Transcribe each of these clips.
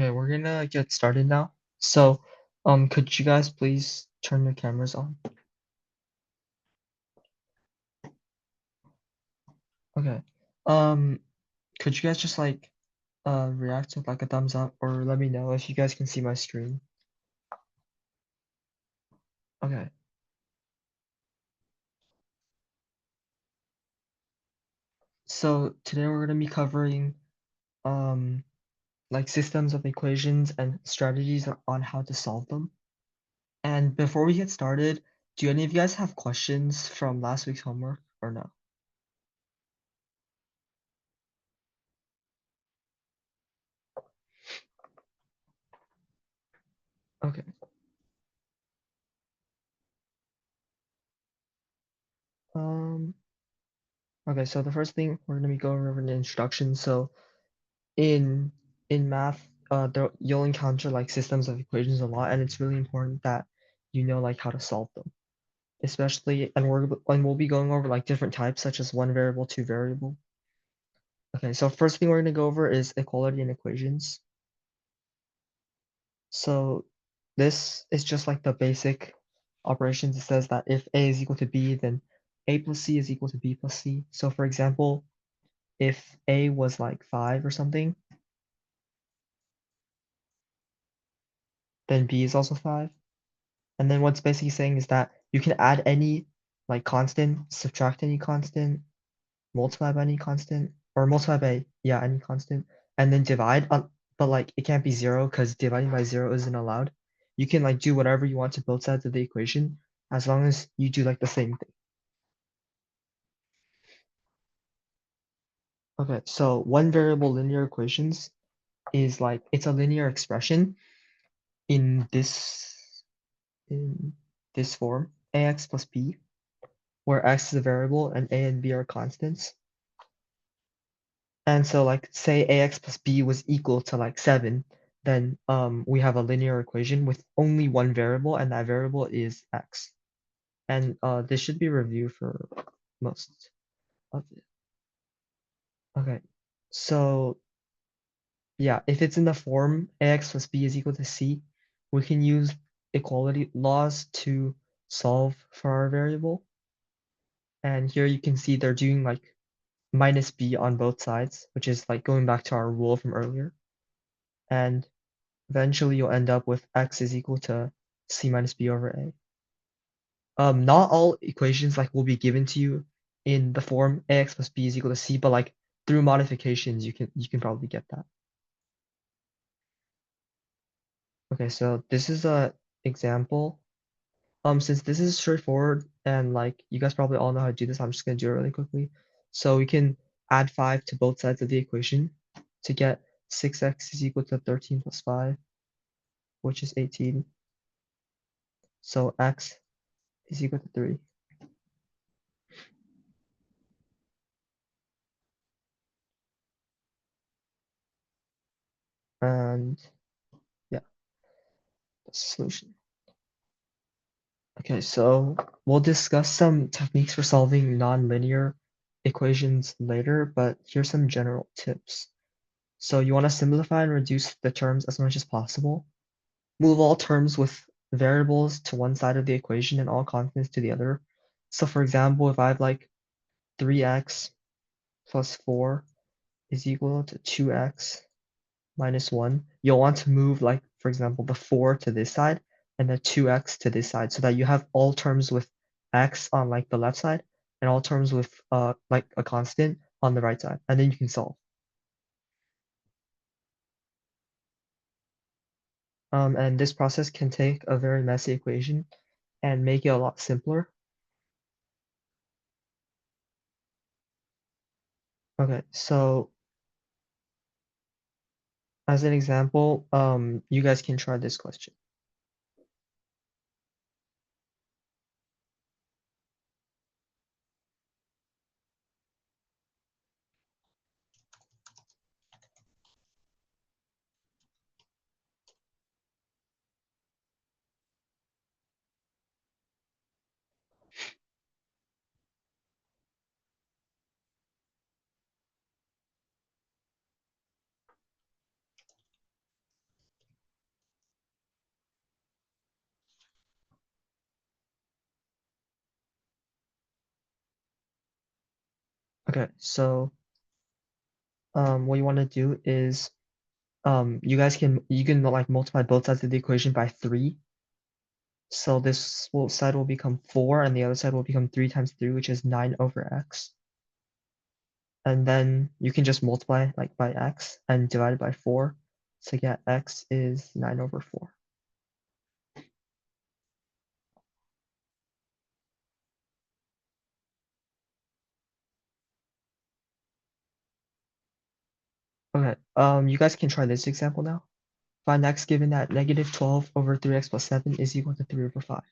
Okay, we're gonna get started now. So, could you guys please turn your cameras on? Okay. Um, could you guys just like react with like a thumbs up or let me know if you guys can see my screen? Okay. So today we're gonna be covering um like systems of equations and strategies on how to solve them. And before we get started, do any of you guys have questions from last week's homework or no? Okay. Um, okay, so the first thing we're gonna be going over an introduction. So in math, you'll encounter like systems of equations a lot, and it's really important that you know like how to solve them. Especially, we'll be going over like different types, such as one variable, two variable. Okay, so first thing we're gonna go over is equality in equations. So this is just like the basic operations. It says that if A is equal to B, then A plus C is equal to B plus C. So for example, if A was like 5 or something, then B is also 5. And then what's basically saying is that you can add any like constant, subtract any constant, multiply by any constant, or multiply by, yeah, any constant, and then divide on, but like it can't be 0 because dividing by 0 isn't allowed. You can like do whatever you want to both sides of the equation as long as you do like the same thing. Okay, so one variable linear equations is like it's a linear expression in in this form, ax plus b, where x is a variable and a and b are constants. And so like say ax plus b was equal to like 7, then we have a linear equation with only one variable, and that variable is x. And this should be reviewed for most of it. Okay, so yeah, if it's in the form ax plus b is equal to c, we can use equality laws to solve for our variable. And here you can see they're doing like minus b on both sides, which is like going back to our rule from earlier. And eventually you'll end up with x is equal to c minus b over a. Not all equations like will be given to you in the form ax plus b is equal to c, but like through modifications you can probably get that. Okay, so this is a example. Since this is straightforward and like you guys probably all know how to do this, I'm just gonna do it really quickly. So we can add 5 to both sides of the equation to get 6x is equal to 13 plus 5, which is 18. So x is equal to 3. And yeah, that's the solution. Okay, so we'll discuss some techniques for solving nonlinear equations later, but here's some general tips. So you want to simplify and reduce the terms as much as possible. Move all terms with variables to one side of the equation and all constants to the other. So for example, if I have like 3x plus 4 is equal to 2x minus 1, you'll want to move like, for example, the 4 to this side and the 2x to this side so that you have all terms with x on like the left side and all terms with like a constant on the right side, and then you can solve. And this process can take a very messy equation and make it a lot simpler. Okay, so as an example, you guys can try this question. Okay, so what you want to do is you can like multiply both sides of the equation by 3. So side will become 4 and the other side will become 3 times 3, which is 9 over x. And then you can just multiply like by x and divide it by 4 to get x is 9 over 4. Okay, you guys can try this example now. Find x given that negative 12 over 3x plus 7 is equal to 3 over 5.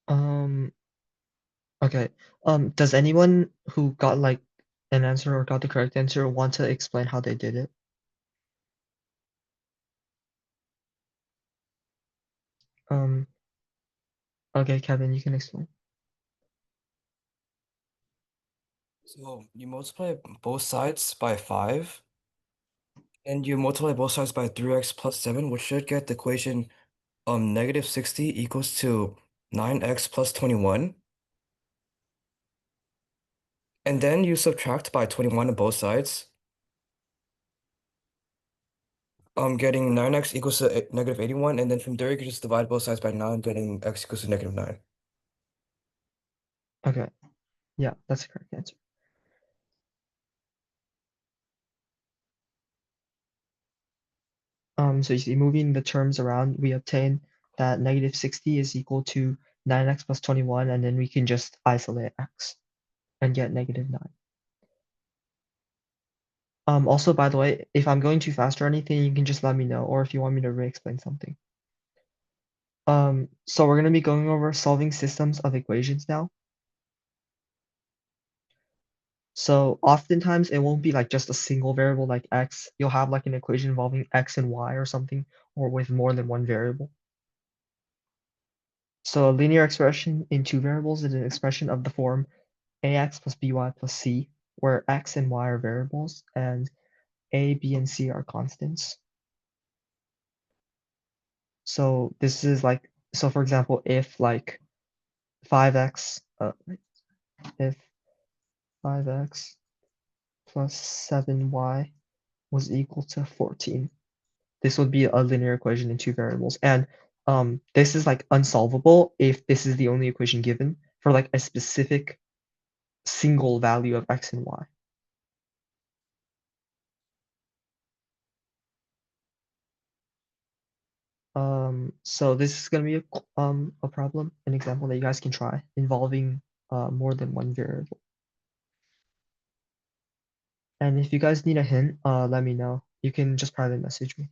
Um, okay. Does anyone who got like an answer or got the correct answer want to explain how they did it? Um, okay, Kevin, you can explain. So you multiply both sides by 5, and you multiply both sides by 3x plus 7, which should get the equation negative 60 equals to 9x plus 21. And then you subtract by 21 on both sides, getting 9x equals to negative 81, and then from there you can just divide both sides by 9, getting x equals to negative 9. Okay, yeah, that's the correct answer. So you see, moving the terms around, we obtain that negative 60 is equal to 9x plus 21, and then we can just isolate x and get negative 9. Also, by the way, if I'm going too fast or anything, you can just let me know, or if you want me to re-explain something. So we're going to be going over solving systems of equations now. So oftentimes it won't be like just a single variable like x. You'll have like an equation involving x and y or something, or with more than one variable. So a linear expression in two variables is an expression of the form ax plus by plus c, where x and y are variables and a, b, and c are constants. So this is like, so for example, if like 5x, if 5x plus 7y was equal to 14, this would be a linear equation in two variables. And this is like unsolvable if this is the only equation given for like a specific single value of x and y. So this is gonna be a problem, an example that you guys can try involving more than one variable. And if you guys need a hint, let me know. You can just private message me.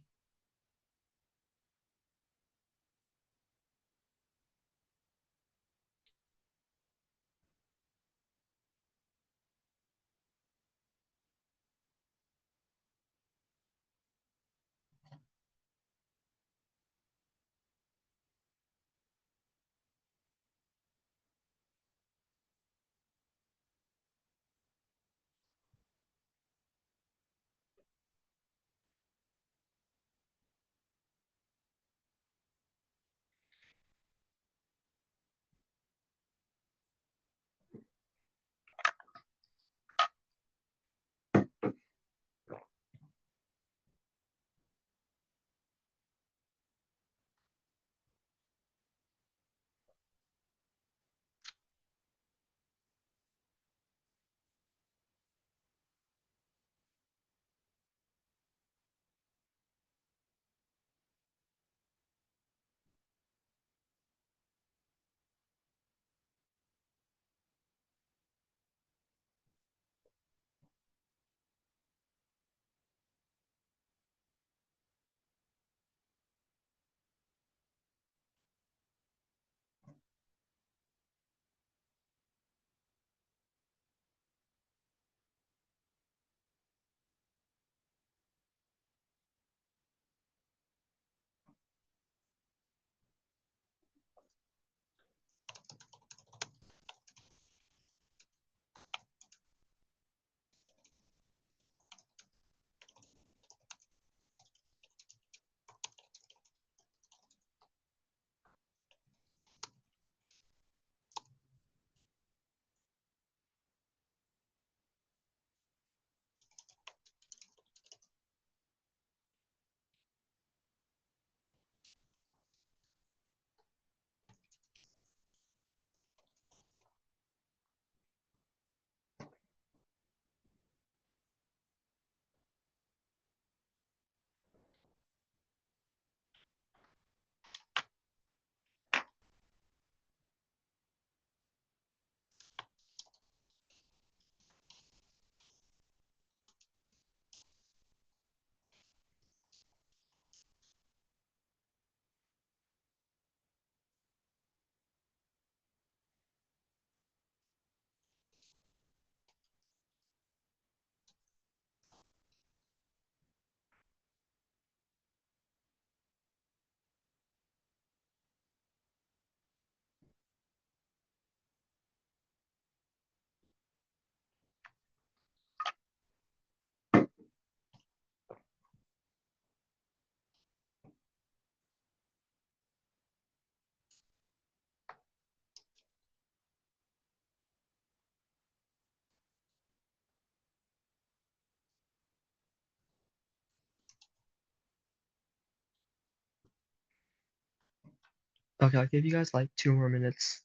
Okay, I'll give you guys like 2 more minutes.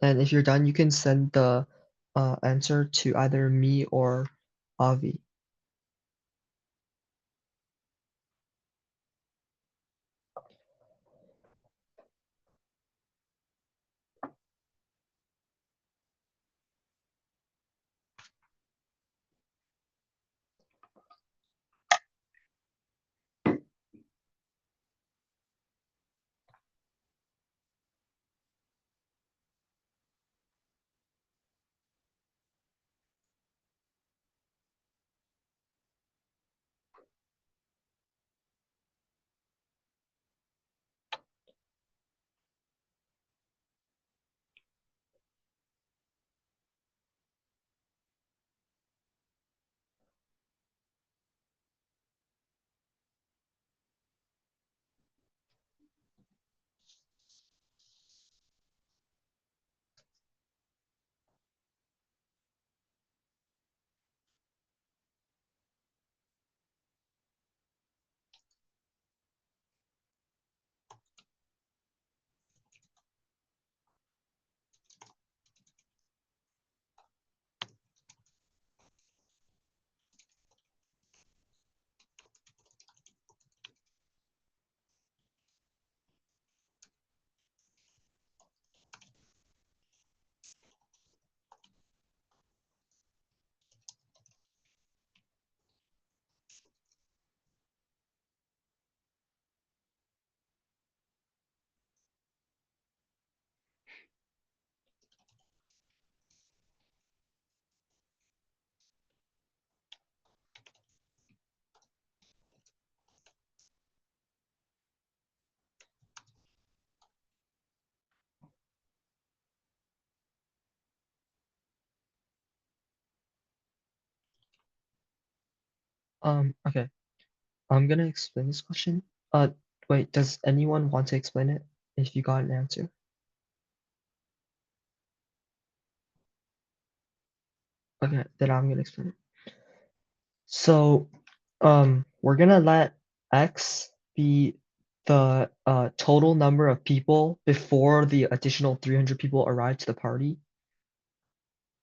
And if you're done, you can send the answer to either me or Avi. Okay. I'm gonna explain this question. Wait, does anyone want to explain it if you got an answer? Okay, then I'm gonna explain it. So, we're gonna let X be the total number of people before the additional 300 people arrive to the party.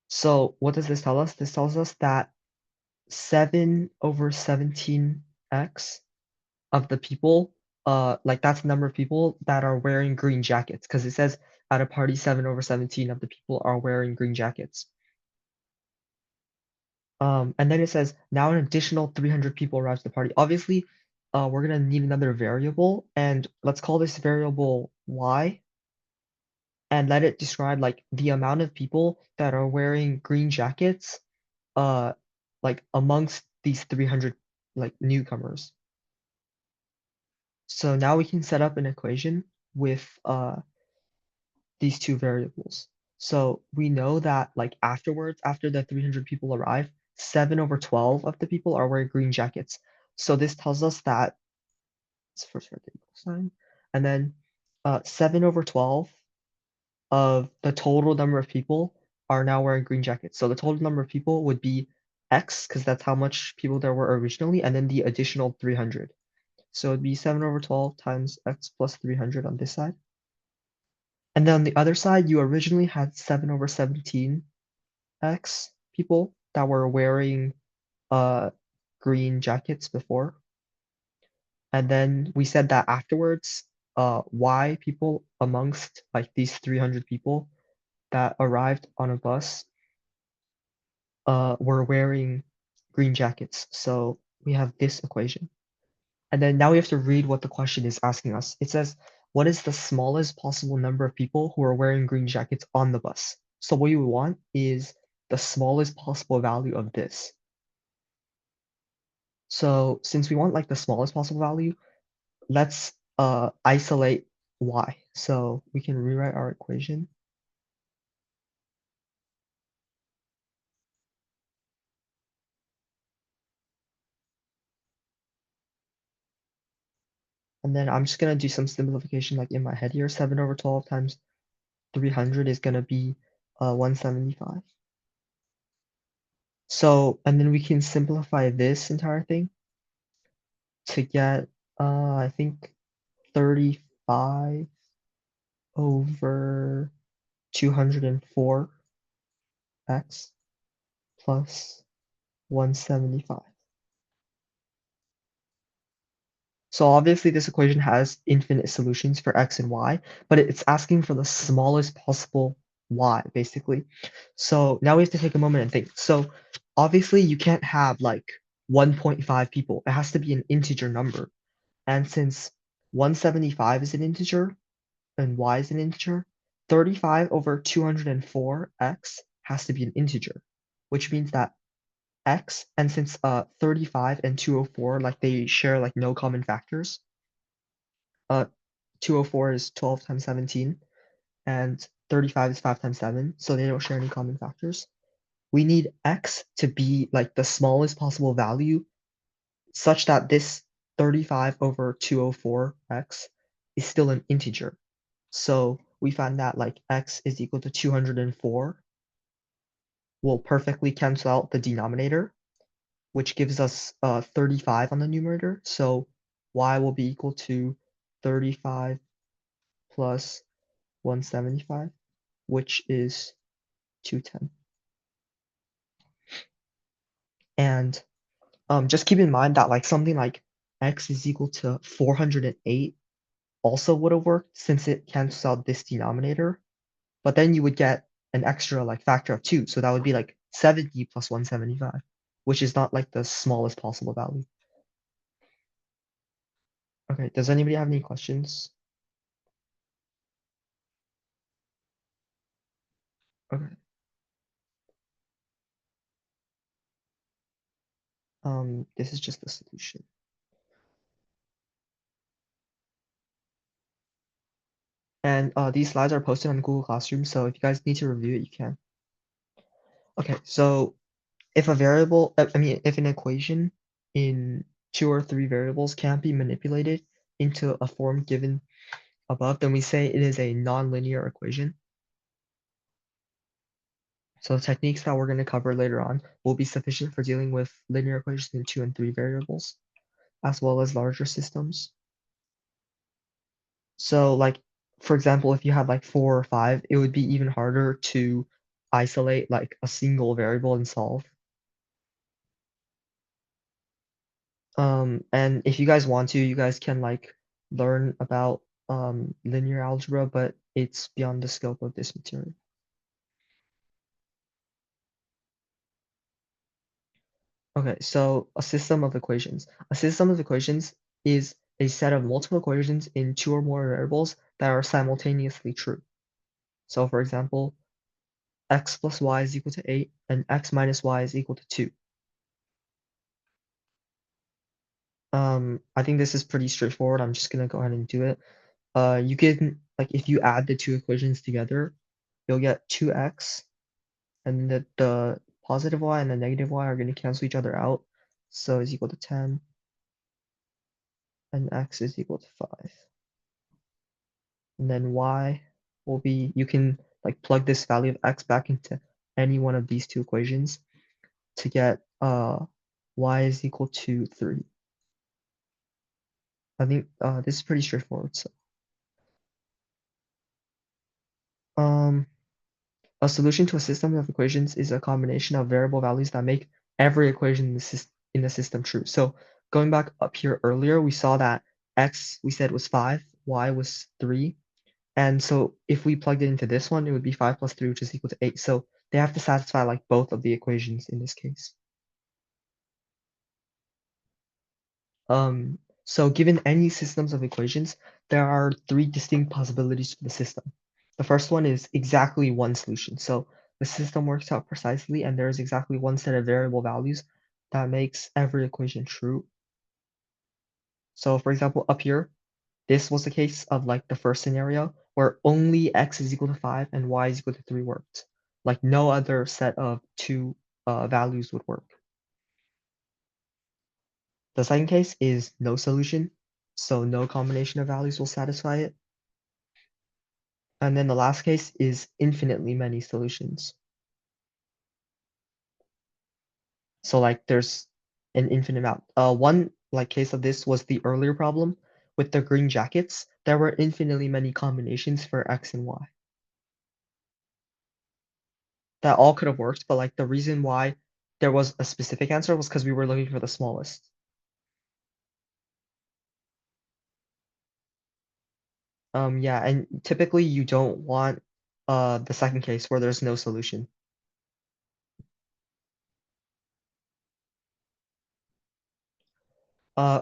So, what does this tell us? This tells us that 7 over 17x of the people, like that's the number of people that are wearing green jackets, because it says at a party 7 over 17 of the people are wearing green jackets. And then it says now an additional 300 people arrives at the party. Obviously, we're gonna need another variable, and let's call this variable y, and let it describe like the amount of people that are wearing green jackets, uh, like amongst these 300 like newcomers. So now we can set up an equation with these two variables. So we know that like afterwards, after the 300 people arrive, 7 over 12 of the people are wearing green jackets. So this tells us that, let's first write the equal sign, and then 7 over 12 of the total number of people are now wearing green jackets. So the total number of people would be X, because that's how much people there were originally, and then the additional 300. So it'd be 7 over 12 times X plus 300 on this side. And then on the other side, you originally had 7 over 17x people that were wearing uh green jackets before. And then we said that afterwards, y people amongst like these 300 people that arrived on a bus were wearing green jackets. So we have this equation. And then now we have to read what the question is asking us. It says, what is the smallest possible number of people who are wearing green jackets on the bus? So what you want is the smallest possible value of this. So since we want like the smallest possible value, let's isolate y. So we can rewrite our equation. And then I'm just gonna do some simplification like in my head here. 7 over 12 times 300 is gonna be 175. So, and then we can simplify this entire thing to get, I think 35 over 204x plus 175. So obviously this equation has infinite solutions for x and y, but it's asking for the smallest possible y, basically. So now we have to take a moment and think. So obviously you can't have like 1.5 people. It has to be an integer number. And since 175 is an integer and y is an integer, 35 over 204x has to be an integer, which means that x, and since 35 and 204, like they share like no common factors, uh 204 is 12 times 17 and 35 is 5 times 7, so they don't share any common factors. We need x to be like the smallest possible value such that this 35 over 204x is still an integer. So we find that like x is equal to 204 will perfectly cancel out the denominator, which gives us 35 on the numerator. So y will be equal to 35 plus 175, which is 210. And just keep in mind that like something like x is equal to 408 also would have worked since it cancels out this denominator. But then you would get an extra like factor of 2. So that would be like 70 plus 175, which is not like the smallest possible value. Okay, does anybody have any questions? Okay. This is just the solution. And these slides are posted on Google Classroom, so if you guys need to review it, you can. Okay, so if a variable, I mean, if an equation in 2 or 3 variables can't be manipulated into a form given above, then we say it is a nonlinear equation. So the techniques that we're going to cover later on will be sufficient for dealing with linear equations in 2 and 3 variables, as well as larger systems. So like, for example, if you had like 4 or 5, it would be even harder to isolate like a single variable and solve. And if you guys want to, you guys can like learn about linear algebra, but it's beyond the scope of this material. Okay, so a system of equations. A system of equations is a set of multiple equations in 2 or more variables that are simultaneously true. So for example, x plus y is equal to 8 and x minus y is equal to 2. I think this is pretty straightforward. I'm just gonna go ahead and do it. You can, like, if you add the 2 equations together, you'll get 2x, and the positive y and the negative y are gonna cancel each other out. So is equal to 10, and x is equal to 5. And then y will be, you can like plug this value of x back into any one of these 2 equations to get y is equal to 3. I think this is pretty straightforward. So um a solution to a system of equations is a combination of variable values that make every equation in the system true. So going back up here earlier, we saw that x we said was 5, y was 3. And so if we plugged it into this one, it would be 5 plus 3, which is equal to 8. So they have to satisfy like both of the equations in this case. So given any systems of equations, there are 3 distinct possibilities for the system. The first one is exactly one solution. So the system works out precisely and there is exactly one set of variable values that makes every equation true. So for example, up here, this was the case of like the first scenario where only x is equal to 5 and y is equal to 3 worked. Like no other set of 2 values would work. The second case is no solution, so no combination of values will satisfy it. And then the last case is infinitely many solutions. So like there's an infinite amount. One like case of this was the earlier problem with the green jackets. There were infinitely many combinations for X and Y that all could have worked, but like the reason why there was a specific answer was because we were looking for the smallest. Yeah, and typically you don't want the second case where there's no solution.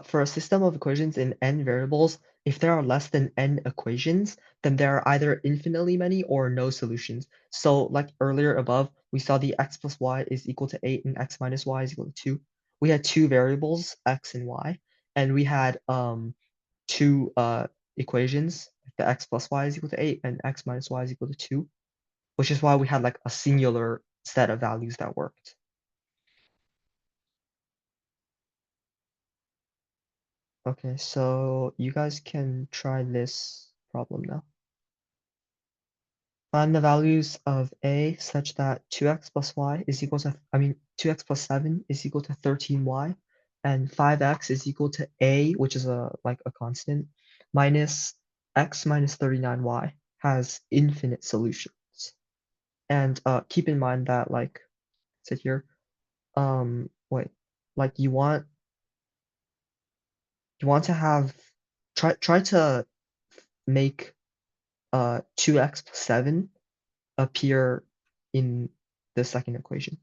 For a system of equations in n variables, if there are less than n equations, then there are either infinitely many or no solutions. So like earlier above, we saw the x plus y is equal to 8 and x minus y is equal to 2. We had two variables, x and y, and we had two equations, the x plus y is equal to 8 and x minus y is equal to 2, which is why we had like a singular set of values that worked. Okay, so you guys can try this problem now. Find the values of a such that 2x plus y is equal to, 2x plus 7 is equal to 13y, and 5x is equal to a, which is a constant, minus x minus 39y has infinite solutions. And keep in mind that like sit here, wait, like you want to have try to make 2x plus 7 appear in the second equation.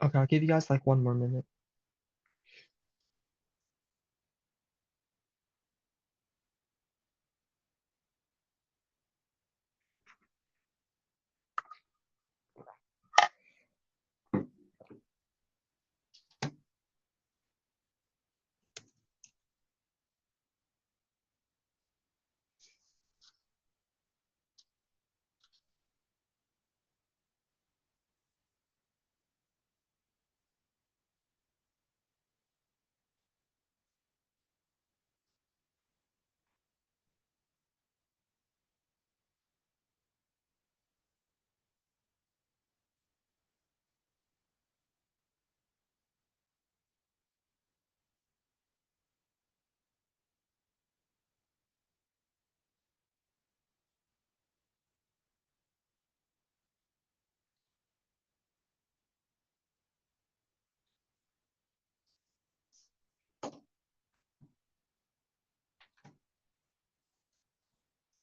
Okay, I'll give you guys like one more minute.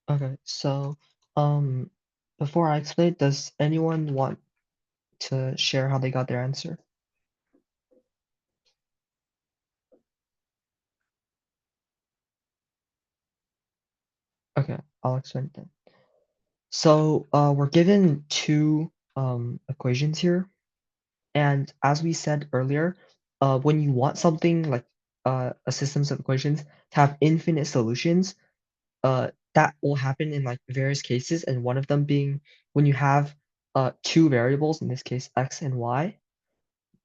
Okay, so um before I explain, does anyone want to share how they got their answer? Okay, I'll explain it then. So we're given two equations here, and as we said earlier, when you want something like a systems of equations to have infinite solutions, that will happen in like various cases, and one of them being when you have two variables, in this case x and y,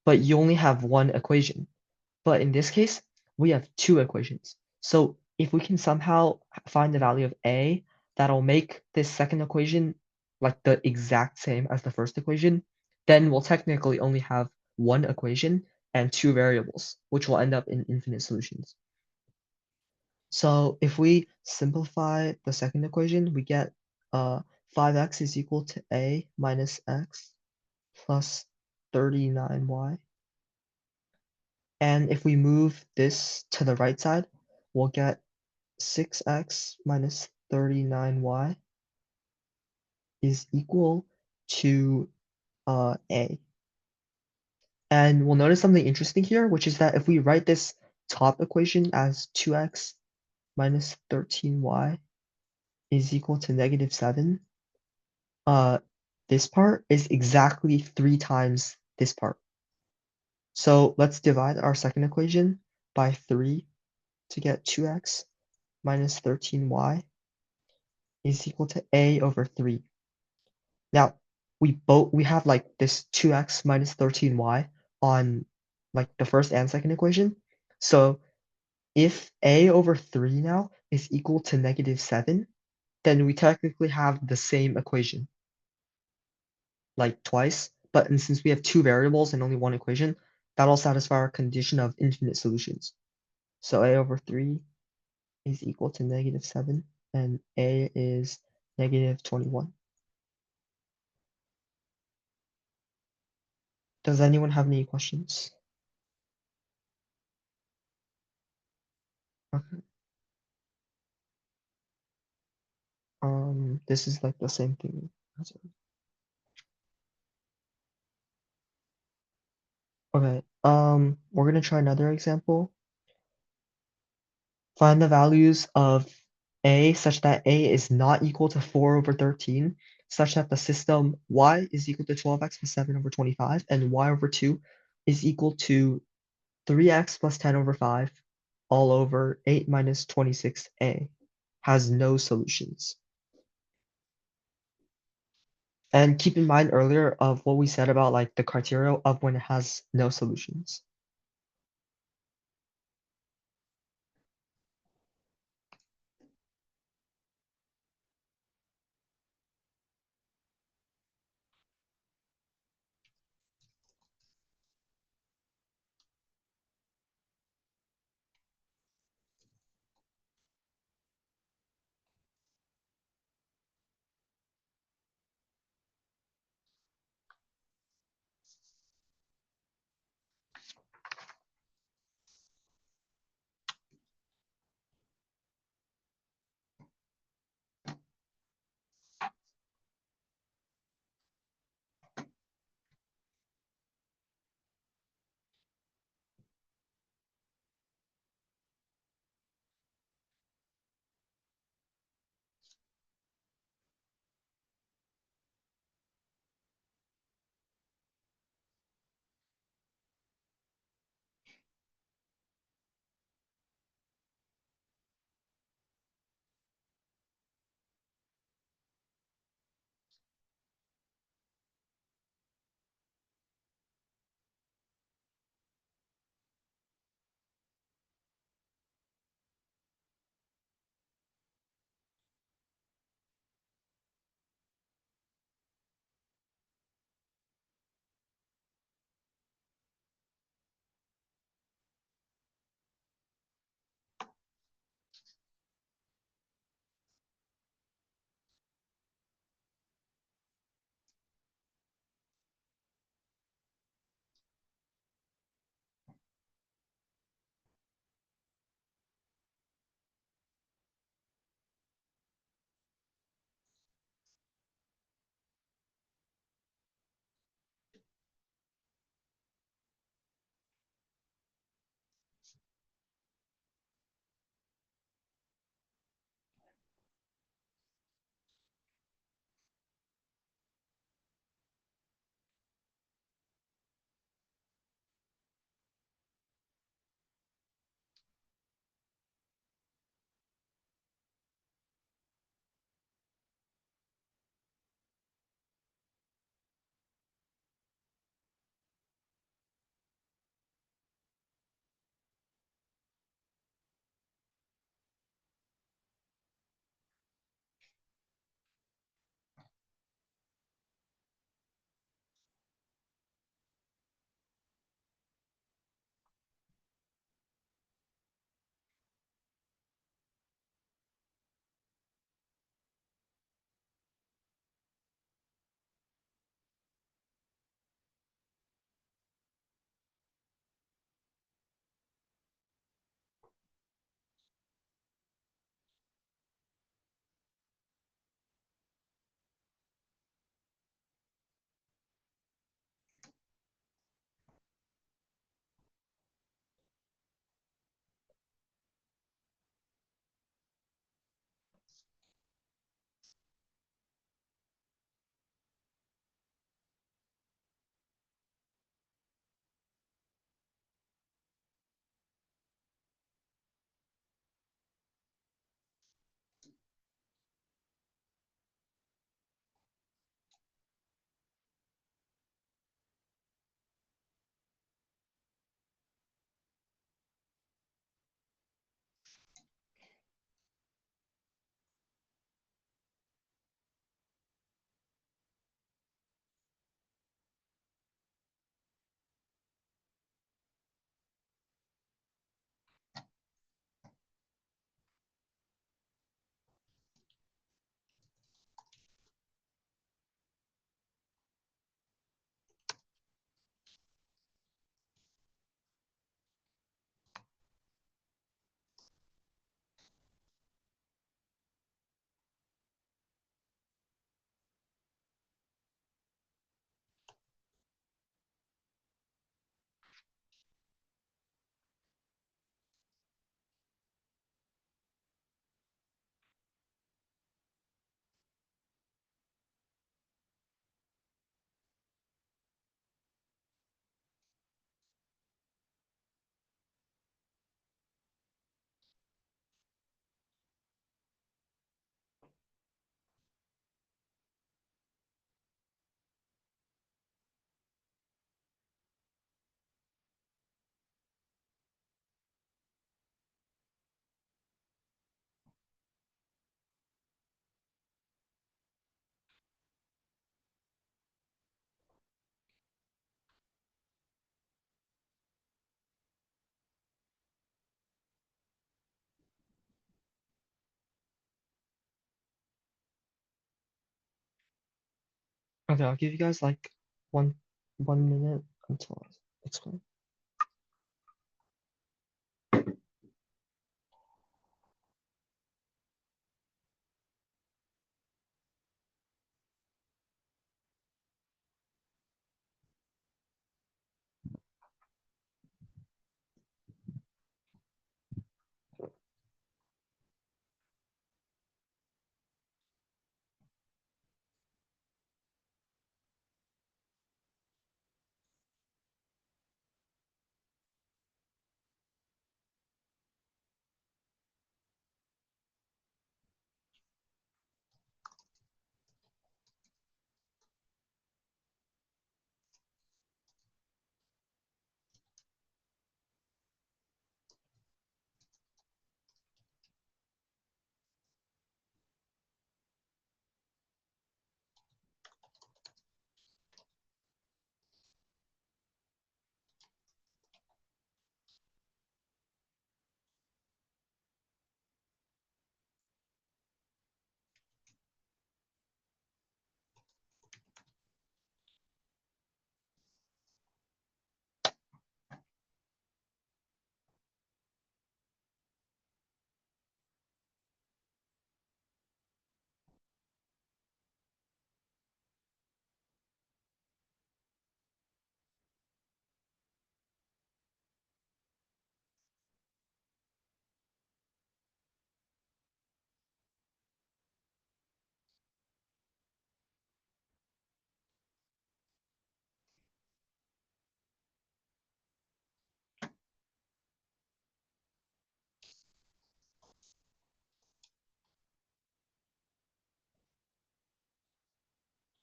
but you only have one equation. But in this case, we have two equations. So if we can somehow find the value of a that'll make this second equation like the exact same as the first equation, then we'll technically only have one equation and two variables, which will end up in infinite solutions. So if we simplify the second equation, we get 5x is equal to a minus x plus 39y. And if we move this to the right side, we'll get 6x minus 39y is equal to a. And we'll notice something interesting here, which is that if we write this top equation as 2x minus 13y is equal to negative 7, uh, this part is exactly 3 times this part. So let's divide our second equation by 3 to get 2x minus 13y is equal to a over 3. Now, we have like this 2x minus 13y on like the first and second equation. So if a over 3 now is equal to negative 7, then we technically have the same equation, like twice. But since we have two variables and only one equation, that'll satisfy our condition of infinite solutions. So a over 3 is equal to negative 7, and a is negative 21. Does anyone have any questions? Okay. This is like the same thing. Okay. We're gonna try another example. Find the values of a such that a is not equal to 4 over 13, such that the system y is equal to 12x plus 7 over 25, and y over 2 is equal to 3x plus 10 over 5 all over 8 minus 26a has no solutions. And keep in mind earlier of what we said about like the criteria of when it has no solutions. Okay, I'll give you guys like one minute until I explain.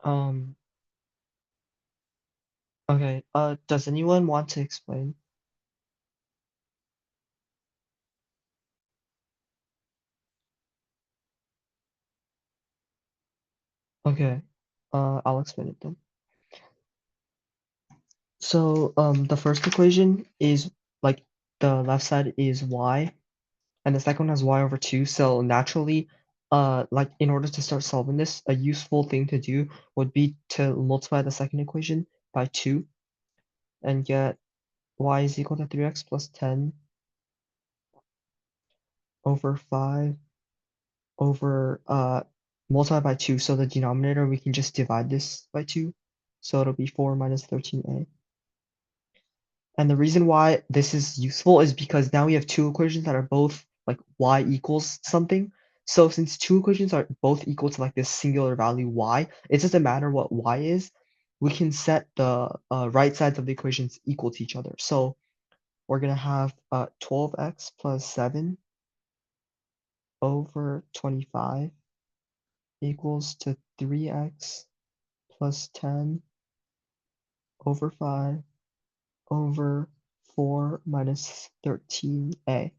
Um, okay, does anyone want to explain? Okay, I'll explain it then. So, the first equation is like the left side is y, and the second one has y over 2. So naturally, like in order to start solving this, a useful thing to do would be to multiply the second equation by 2 and get y is equal to 3x plus 10 over 5 over multiply by 2. So the denominator, we can just divide this by 2. So it'll be 4 minus 13a. And the reason why this is useful is because now we have two equations that are both like y equals something. So since two equations are both equal to like this singular value y, it doesn't matter what y is. We can set the right sides of the equations equal to each other. So we're gonna have 12x plus 7 over 25 equals to 3x plus 10 over 5 over 4 minus 13a.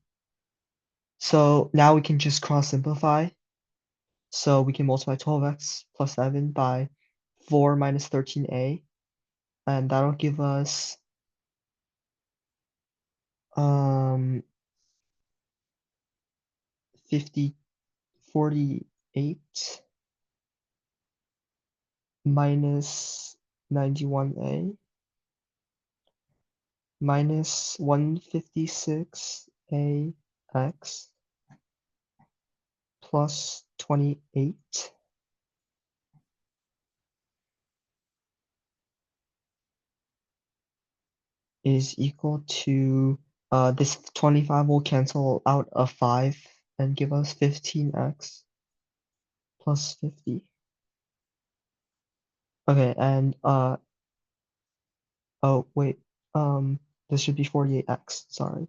So now we can just cross simplify. So we can multiply 12x plus 7 by 4 minus 13a, and that'll give us 50 48 minus 91a minus 156 ax plus 28 is equal to this 25 will cancel out a 5 and give us 15x plus 50. Okay, and oh wait, this should be 48x, sorry.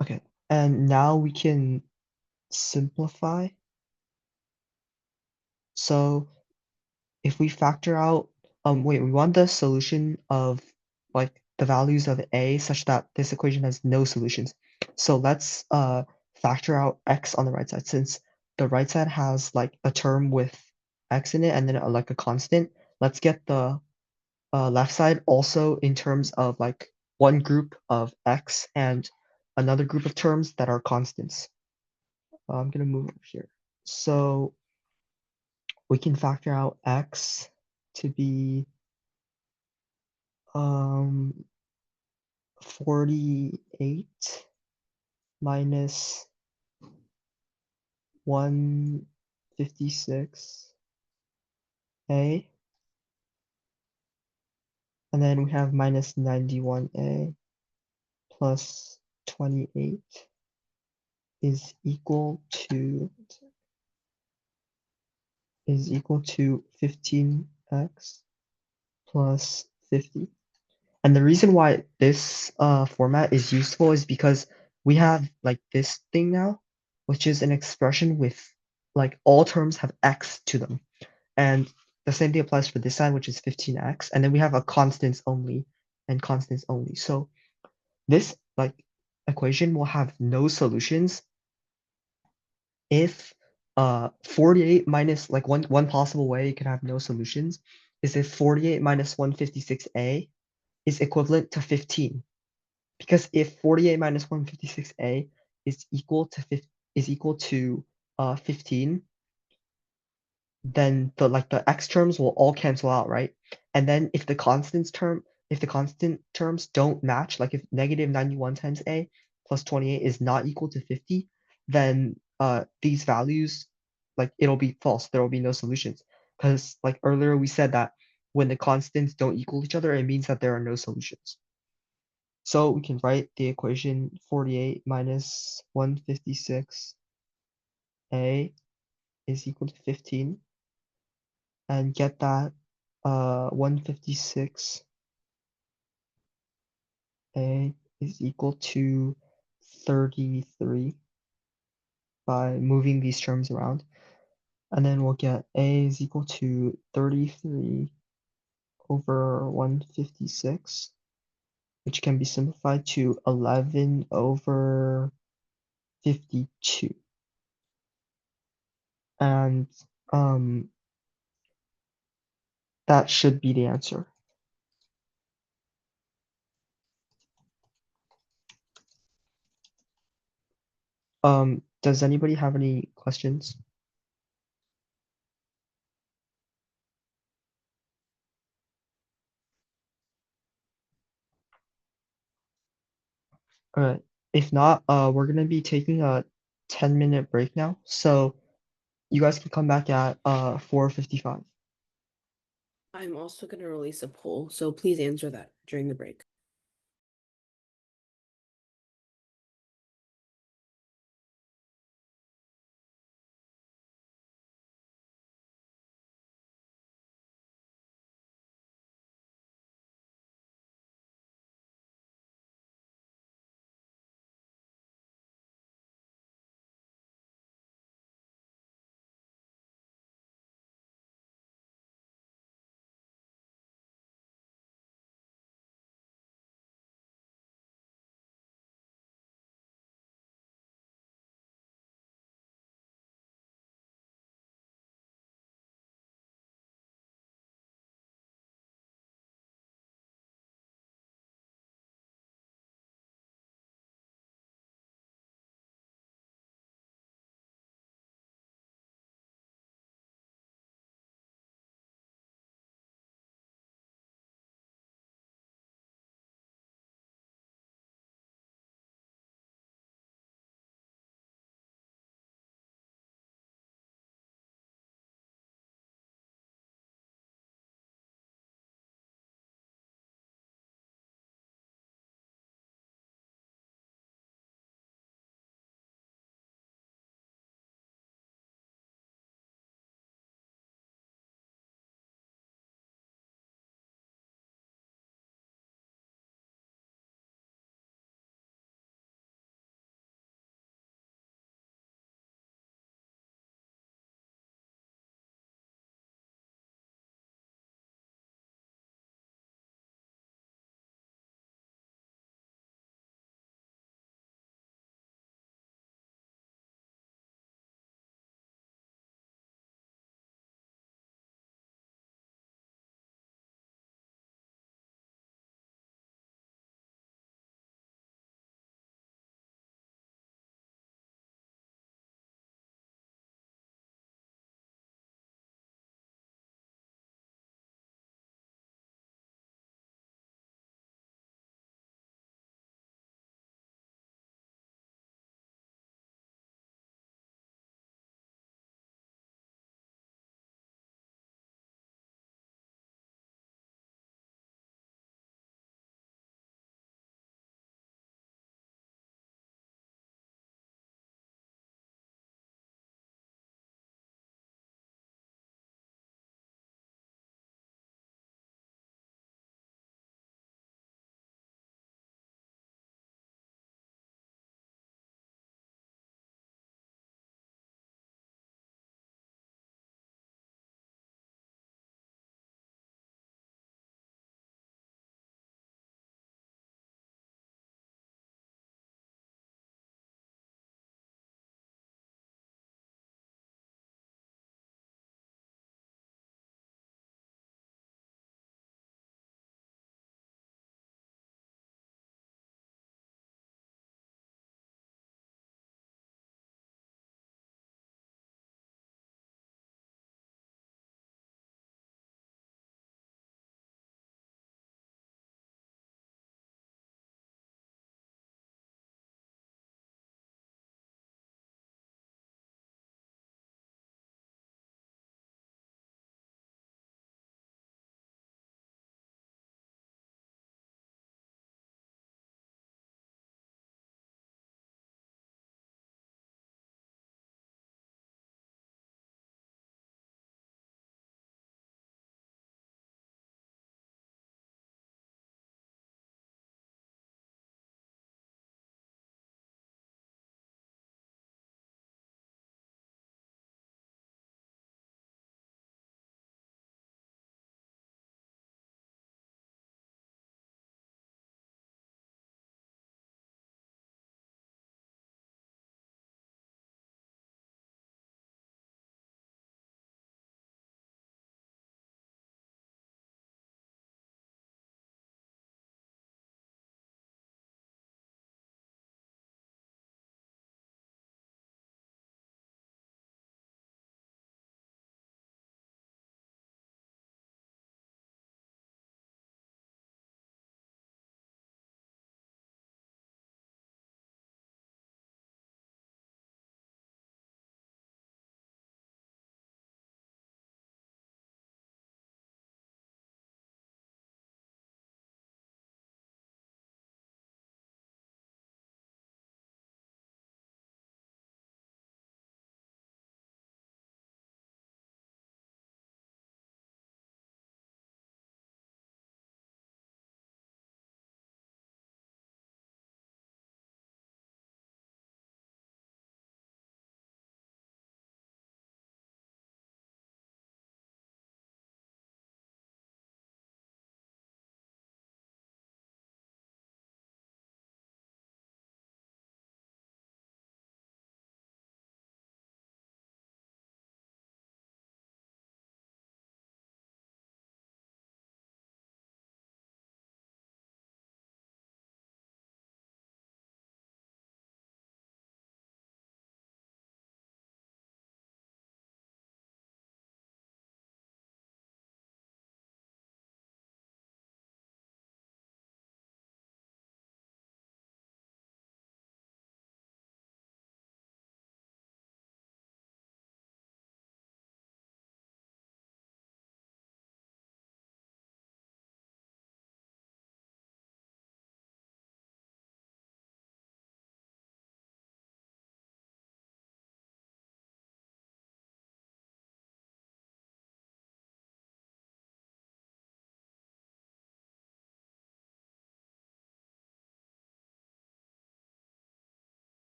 Okay, and now we can simplify. So if we factor out, wait, we want the solution of like the values of a such that this equation has no solutions. So let's factor out x on the right side since the right side has like a term with x in it and then like a constant. Let's get the left side also in terms of like one group of x and another group of terms that are constants. I'm gonna move over here. So we can factor out x to be 48 minus 156a, and then we have minus 91a plus 28 is equal to 15x plus 50. And the reason why this format is useful is because we have like this thing now, which is an expression with like all terms have x to them. And the same thing applies for this side, which is 15x. And then we have a constants only and constants only. So this like equation will have no solutions if 48 minus like one possible way it could have no solutions is if 48 minus 156a is equivalent to 15. Because if 48 minus 156a is equal to is equal to 15, then the x terms will all cancel out, right? And then if the constant terms don't match, like if negative 91 times a plus 28 is not equal to 50, then these values, like it'll be false. There will be no solutions. Because like earlier we said that when the constants don't equal each other, it means that there are no solutions. So we can write the equation 48 minus 156a is equal to 15 and get that 156a is equal to 33 by moving these terms around. And then we'll get a is equal to 33 over 156, which can be simplified to 11 over 52. And that should be the answer. Does anybody have any questions? All right. If not, we're gonna be taking a 10-minute break now. So you guys can come back at 4:55. I'm also going to release a poll, so please answer that during the break.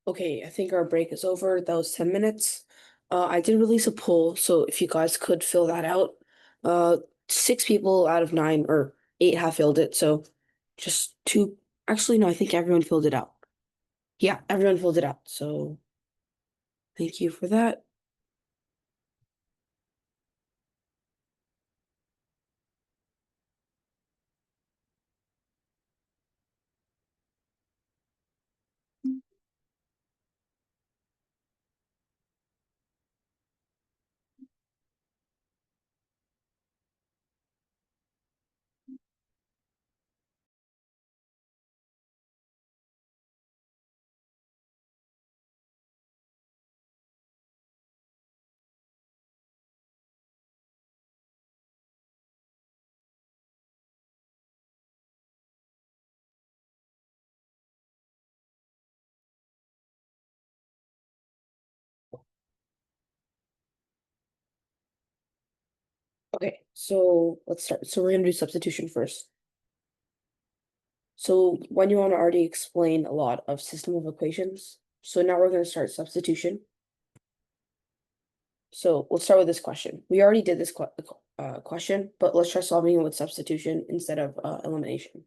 Okay, I think our break is over. That was 10 minutes. I did release a poll, so if you guys could fill that out. 6 people out of 9 or 8 have filled it, so just two. Actually, no, I think everyone filled it out. Yeah, everyone filled it out, so thank you for that. Okay, so let's start. So we're gonna do substitution first. So when you want to already explain a lot of system of equations, so now we're gonna start substitution. So let's start with this question. We already did this question, but let's try solving it with substitution instead of elimination.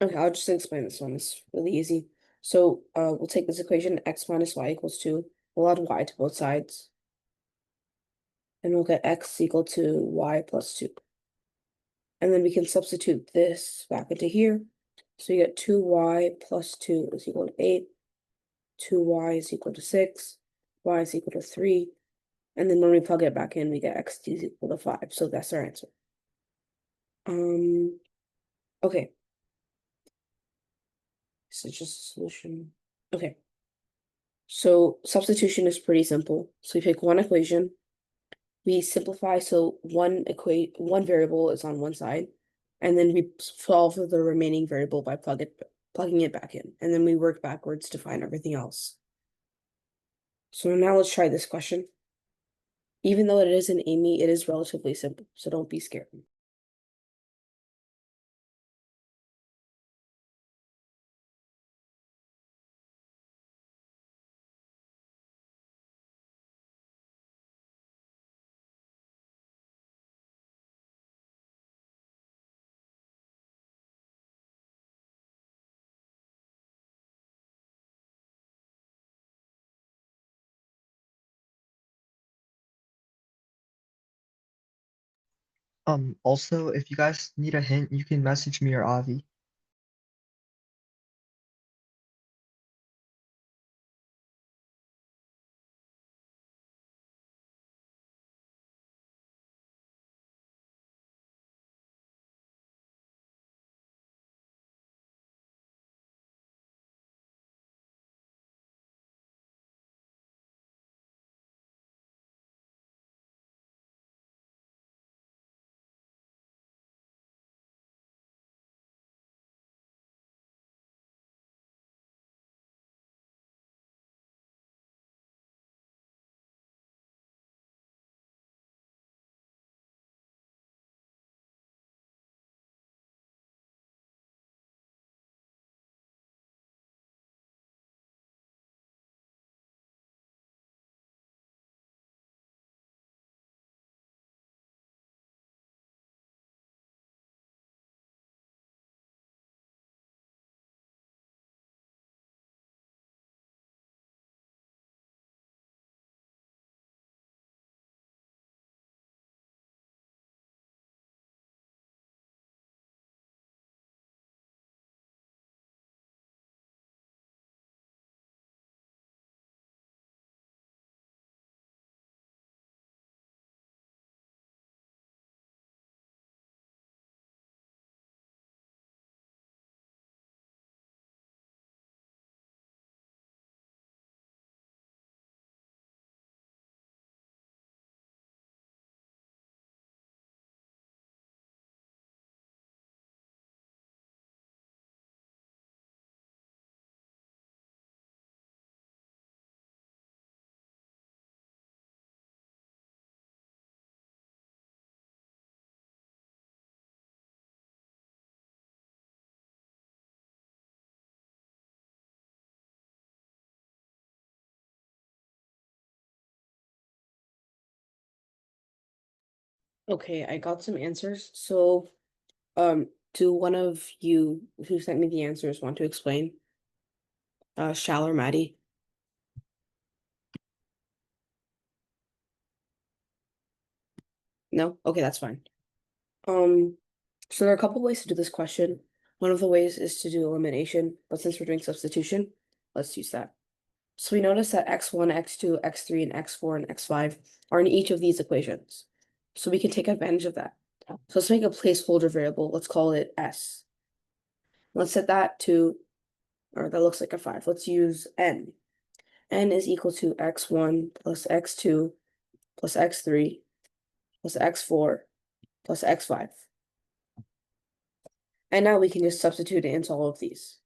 Okay, I'll just explain this one. It's really easy. So we'll take this equation, x minus y equals 2. We'll add y to both sides. And we'll get x equal to y plus 2. And then we can substitute this back into here. So you get 2y plus 2 is equal to 8. 2y is equal to 6. Y is equal to 3. And then when we plug it back in, we get x is equal to 5. So that's our answer. Okay. So just a solution. Okay. So substitution is pretty simple. So we pick one equation, we simplify so one variable is on one side, and then we solve for the remaining variable by plugging it back in, and then we work backwards to find everything else. So now let's try this question. Even though it is an Amy, it is relatively simple, so don't be scared. Also, if you guys need a hint, you can message me or Avi. Okay, I got some answers. So, do one of you who sent me the answers want to explain? Shal or Maddie? No? Okay, that's fine. So there are a couple ways to do this question. One of the ways is to do elimination, but since we're doing substitution, let's use that. So we notice that x1, x2, x3, and x4, and x5 are in each of these equations. So we can take advantage of that. So let's make a placeholder variable. Let's call it s. Let's set that to, or that looks like a 5. Let's use n. N is equal to x1 plus x2 plus x3 plus x4 plus x5. And now we can just substitute it into all of these.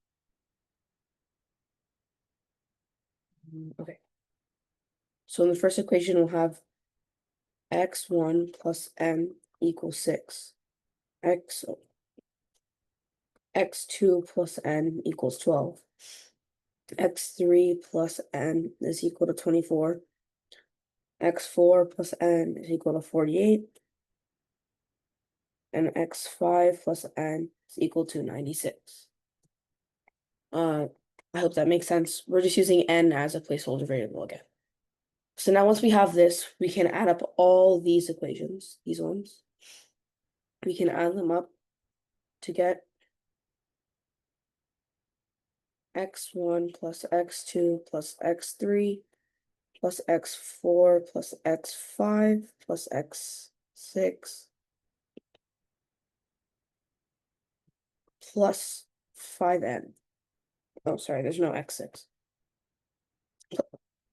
Okay. So in the first equation, we'll have x1 plus n equals 6. X2 plus n equals 12. X3 plus n is equal to 24. X4 plus n is equal to 48. And x5 plus n is equal to 96. I hope that makes sense. We're just using n as a placeholder variable again. So now once we have this, we can add up all these equations, these ones. We can add them up to get x1 plus x2 plus x3 plus x4 plus x5 plus x6 plus 5n. Oh, sorry, there's no x6.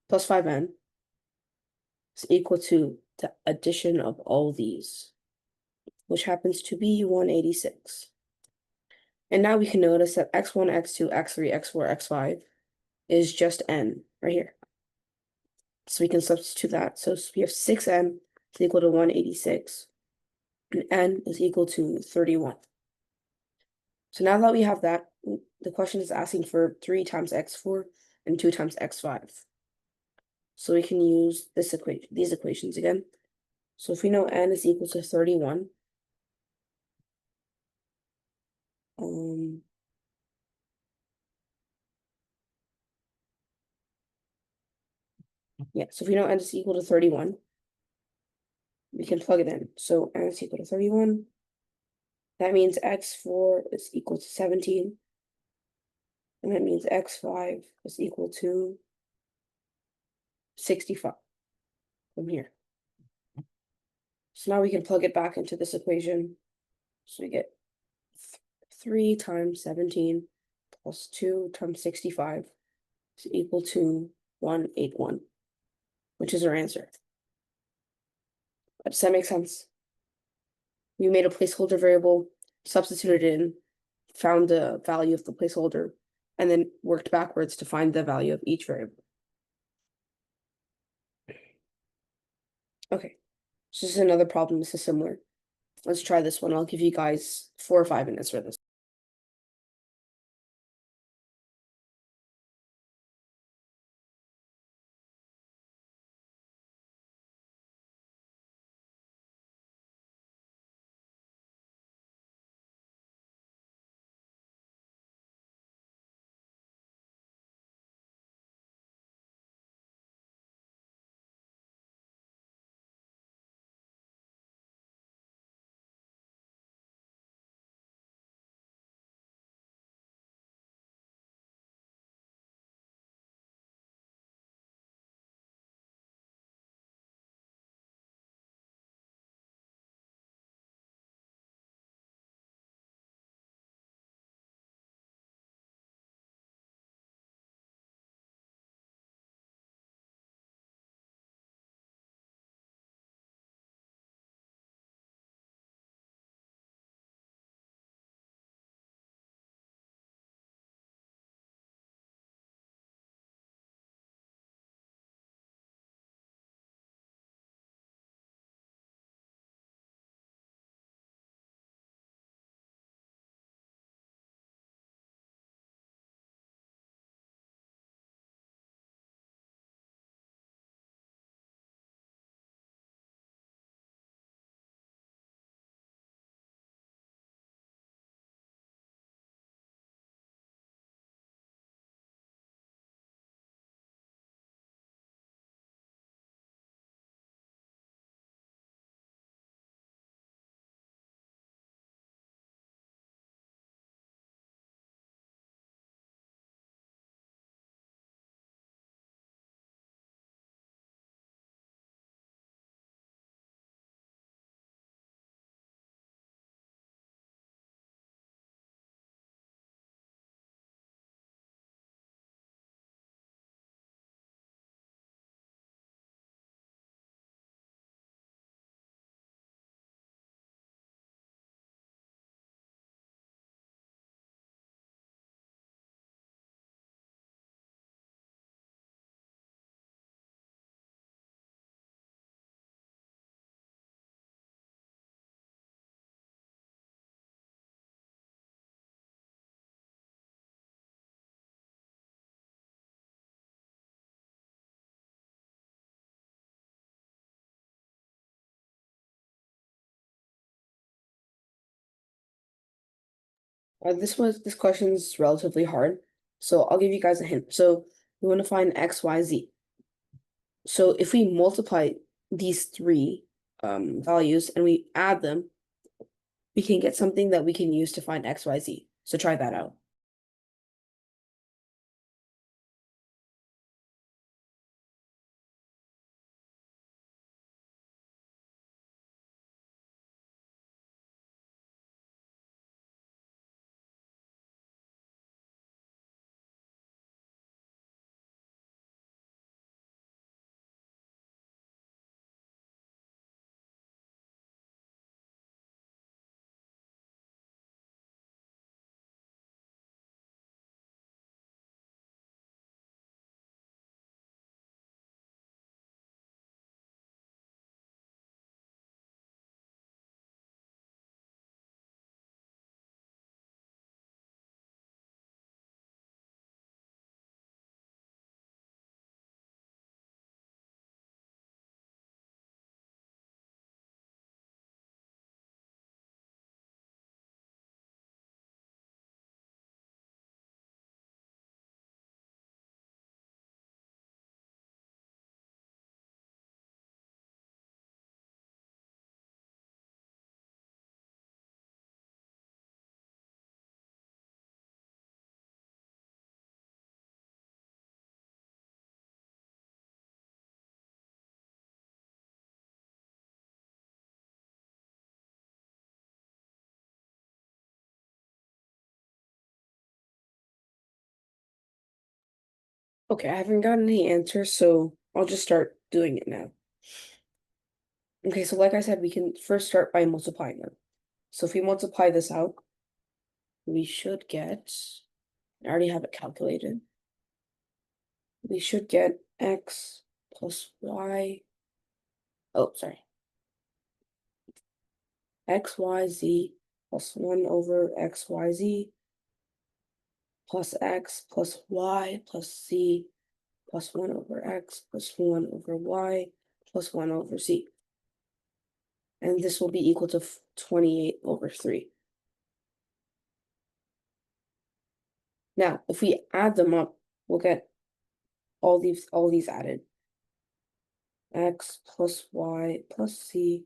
Plus 5n is equal to the addition of all these, which happens to be 186. And now we can notice that x1, x2, x3, x4, x5 is just n right here. So we can substitute that. So we have 6n is equal to 186, and n is equal to 31. So now that we have that, the question is asking for 3 times x4 and 2 times x5. So we can use these equations again. So if we know n is equal to 31, yeah, so if we know n is equal to 31, we can plug it in. So n is equal to 31. That means x4 is equal to 17. And that means x5 is equal to 65 from here. So now we can plug it back into this equation. So we get 3 times 17 plus 2 times 65 is equal to 181, which is our answer. Does that make sense? We made a placeholder variable, substituted it in, found the value of the placeholder, and then worked backwards to find the value of each variable. Okay, so this is another problem. This is similar. Let's try this one. I'll give you guys 4 or 5 minutes for this. This question is relatively hard, so I'll give you guys a hint. So we want to find x, y, z. So if we multiply these three values and we add them, we can get something that we can use to find x, y, z. So try that out. Okay, I haven't gotten any answers, so I'll just start doing it now. Okay, so like I said, we can first start by multiplying them. So if we multiply this out, we should get, I already have it calculated. We should get x plus y. Oh, sorry. XYZ plus 1 over XYZ plus x plus y plus z plus 1 over x plus 1 over y plus 1 over z. And this will be equal to 28 over 3. Now, if we add them up, we'll get all these added. X plus y plus z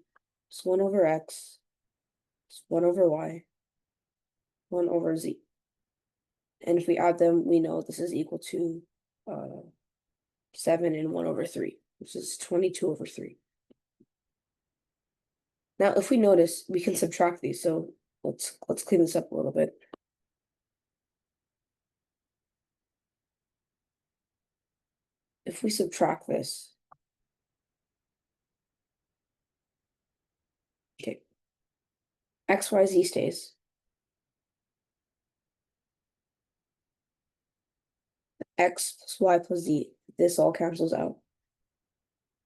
plus 1 over x plus 1 over y, 1 over z. And if we add them, we know this is equal to 7 and 1 over 3, which is 22 over 3. Now, if we notice, we can subtract these. So let's clean this up a little bit. If we subtract this, okay, XYZ stays. X plus Y plus Z, this all cancels out.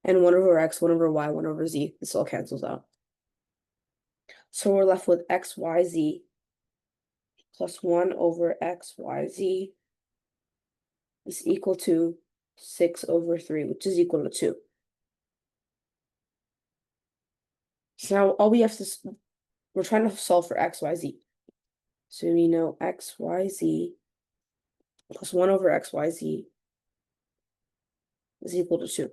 And 1 over X, 1 over Y, 1 over Z, this all cancels out. So we're left with XYZ plus 1 over XYZ is equal to 6 over 3, which is equal to 2. So now all we have to, we're trying to solve for XYZ. So we know XYZ plus 1 over XYZ is equal to 2.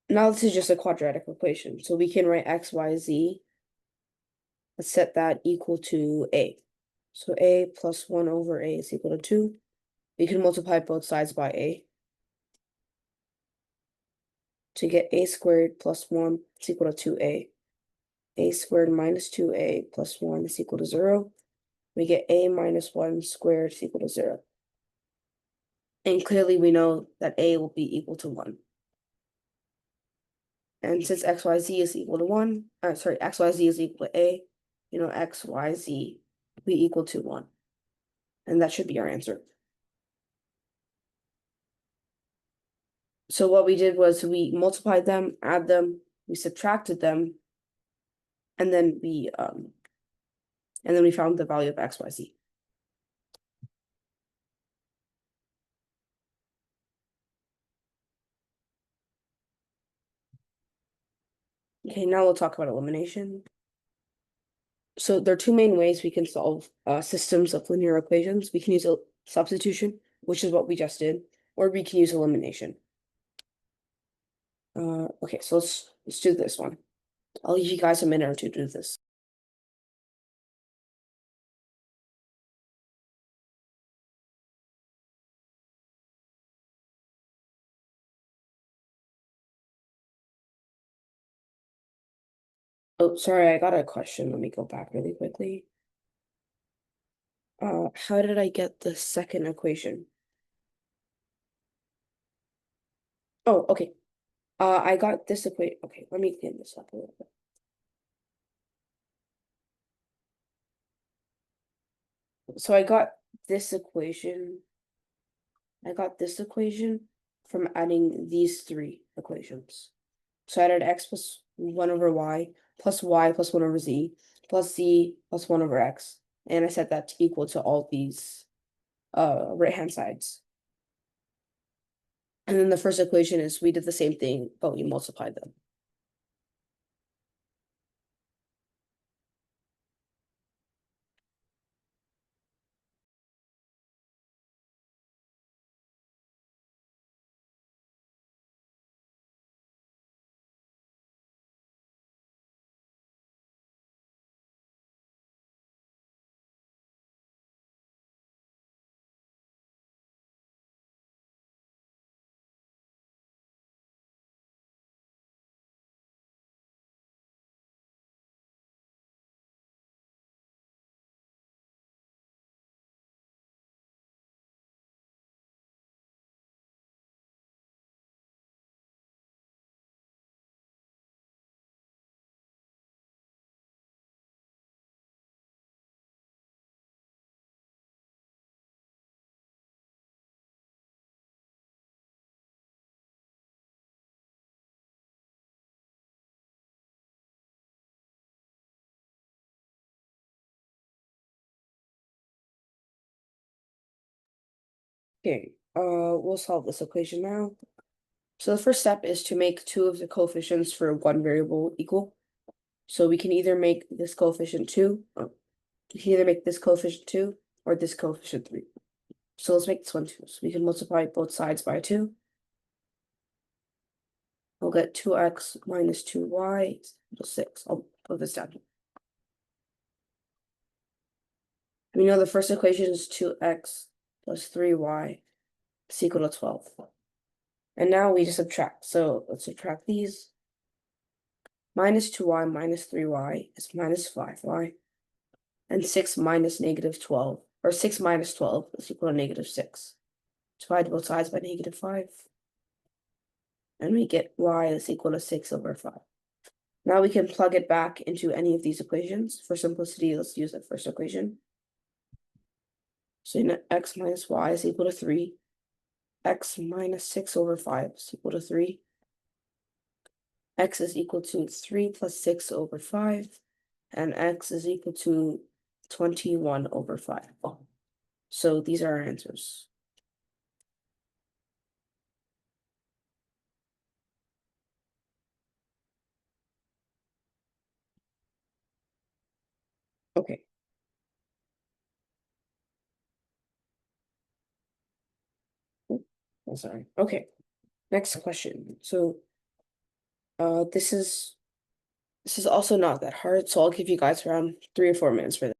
Now this is just a quadratic equation. So we can write XYZ. Let's set that equal to A. So A plus 1 over A is equal to 2. We can multiply both sides by A to get A squared plus 1 is equal to 2A. A squared minus 2A plus 1 is equal to 0. We get A minus 1 squared is equal to 0. And clearly we know that A will be equal to 1. And since XYZ is equal to 1, XYZ is equal to A, you know, XYZ will be equal to 1. And that should be our answer. So what we did was we multiplied them, add them, we subtracted them, and then we found the value of XYZ. Okay, now we'll talk about elimination. So there are two main ways we can solve systems of linear equations. We can use a substitution, which is what we just did, or we can use elimination. Okay, so let's do this one. I'll leave you guys a minute or two to do this. Oh, sorry, I got a question. Let me go back really quickly. How did I get the second equation? Oh, okay. I got this equation. Okay, let me clean this up a little bit. So I got this equation. I got this equation from adding these three equations. So I added x plus 1 over y plus 1 over z plus z plus 1 over x. And I set that to equal to all these right-hand sides. And then the first equation is we did the same thing, but we multiplied them. Okay, we'll solve this equation now. So the first step is to make two of the coefficients for one variable equal. So we can either make this coefficient 2, or we can either make this coefficient 2 or this coefficient 3. So let's make this one 2. So we can multiply both sides by 2. We'll get 2x minus 2y equals 6. I'll put this down here. We know the first equation is 2x plus 3y is equal to 12. And now we just subtract. So let's subtract these. Minus 2y minus 3y is minus 5y. And 6 minus negative 12, or 6 minus 12 is equal to negative 6. Divide both sides by negative 5. And we get y is equal to 6 over 5. Now we can plug it back into any of these equations. For simplicity, let's use the first equation. So x minus y is equal to 3. X minus 6 over 5 is equal to 3. X is equal to 3 plus 6 over 5. And x is equal to 21 over 5. Oh. So these are our answers. Okay. Oh, sorry. Okay. Next question. So this is also not that hard, so I'll give you guys around 3 or 4 minutes for this.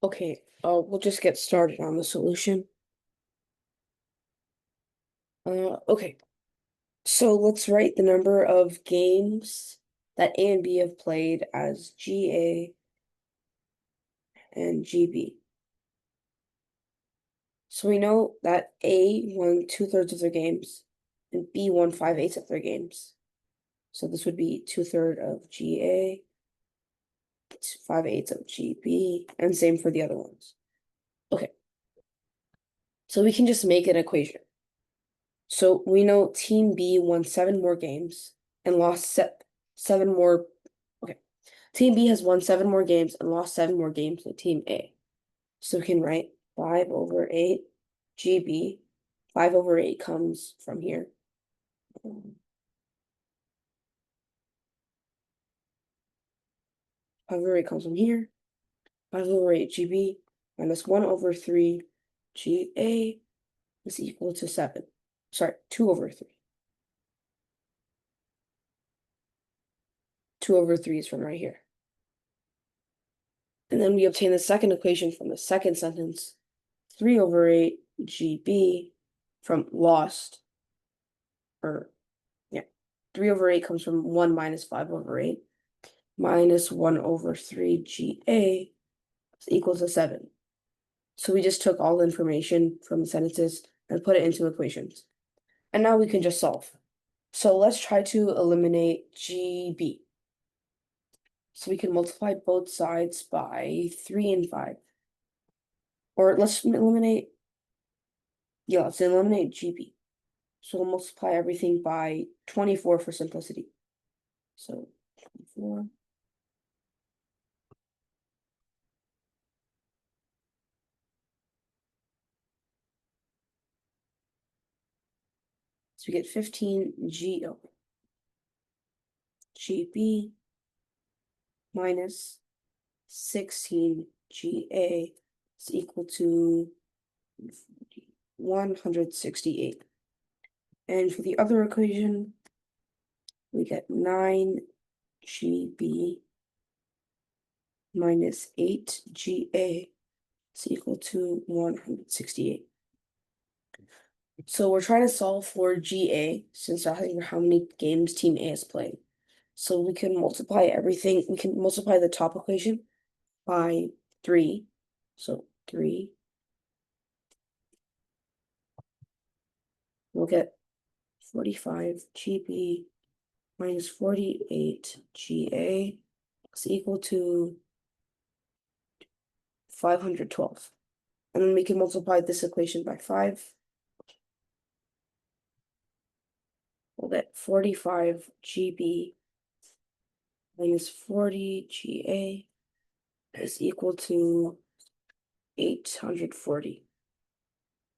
Okay, we'll just get started on the solution. Okay. So let's write the number of games that A and B have played as GA and GB. So we know that A won 2/3 of their games and B won 5/8 of their games. So this would be 2/3 of GA, 5/8 of GB, and same for the other ones. Okay. So we can just make an equation. So we know Team B won 7 more games and lost 7 more. Okay. Team B has won 7 more games and lost 7 more games than Team A. So we can write 5/8 GB. 5/8 comes from here. 5/8 comes from here. 5/8 GB minus 1/3 GA is equal to 7. Sorry, 2/3. 2/3 is from right here. And then we obtain the second equation from the second sentence. 3/8 GB from lost, or yeah, 3/8 comes from 1 minus 5/8 minus 1/3 GA is equal to 7. So we just took all the information from the sentences and put it into equations. And now we can just solve. So let's try to eliminate GB. So we can multiply both sides by 3 and 5. Or let's eliminate GB. So we'll multiply everything by 24 for simplicity. So 24. So we get 15 GB minus 16 GA is equal to 168. And for the other equation, we get 9 GB minus 8 GA is equal to 168. So we're trying to solve for GA since I think how many games Team A has played. So we can multiply everything. We can multiply the top equation by 3. So 3. We'll get 45 GB minus 48 GA is equal to 512. And then we can multiply this equation by 5. We'll get 45 GB minus 40 GA is equal to 840.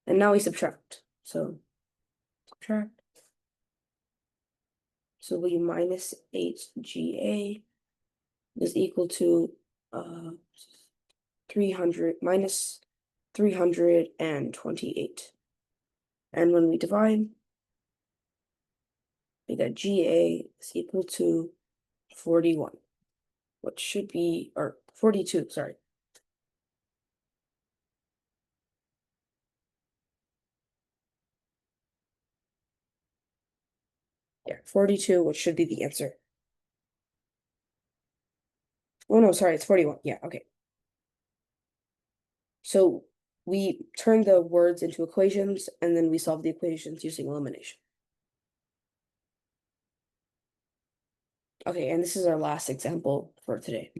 And now we subtract. So subtract. So we minus 8 GA is equal to 300 minus 328. And when we divide, we get GA is equal to 41, which should be, or 42, sorry. Yeah, 42, which should be the answer. Oh no, sorry, it's 41. Yeah, okay. So we turn the words into equations, and then we solve the equations using elimination. Okay, and this is our last example for today.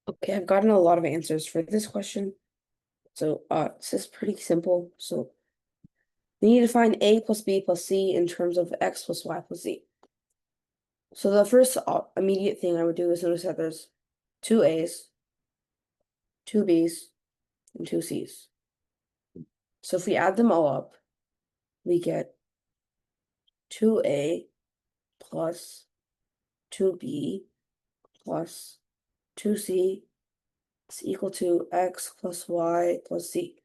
Okay, I've gotten a lot of answers for this question. So this is pretty simple. So we need to find a plus b plus c in terms of x plus y plus z. So the first immediate thing I would do is notice that there's two a's, two b's, and two c's. So if we add them all up, we get 2a plus 2b plus 2c is equal to x plus y plus z.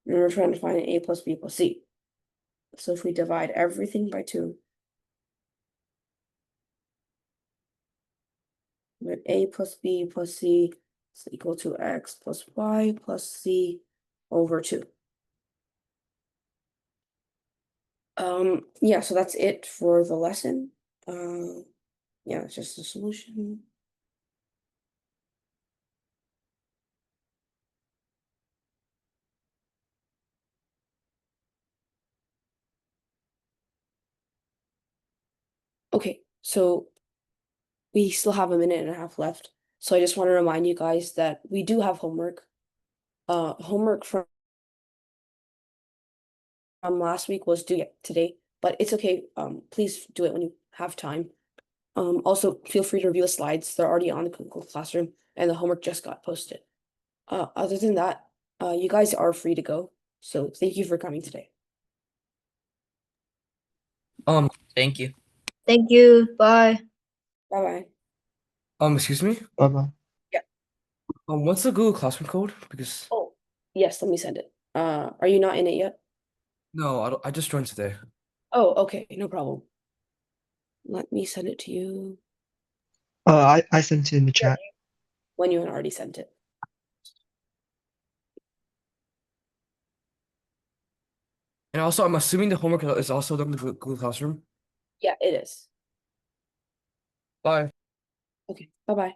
And we're trying to find a plus b plus c. So if we divide everything by 2, we have a plus b plus c is equal to x plus y plus z over 2. Yeah, so that's it for the lesson. Yeah, it's just the solution. Okay, so we still have a minute and a half left. So I just want to remind you guys that we do have homework. Homework from last week was due today, but it's okay. Please do it when you have time. Also feel free to review the slides. They're already on the Google Classroom, and the homework just got posted. Other than that, you guys are free to go. So thank you for coming today. Thank you. Thank you. Bye. Bye bye. Excuse me. Bye-bye. What's the Google Classroom code? Because Oh, yes, let me send it. Are you not in it yet? no, I don't, I just joined today. Oh, okay, no problem. Let me send it to you I sent it in the chat. when you had already sent it. And also, I'm assuming the homework is also done in the Google Classroom. Yeah, it is. Bye. Okay, bye bye.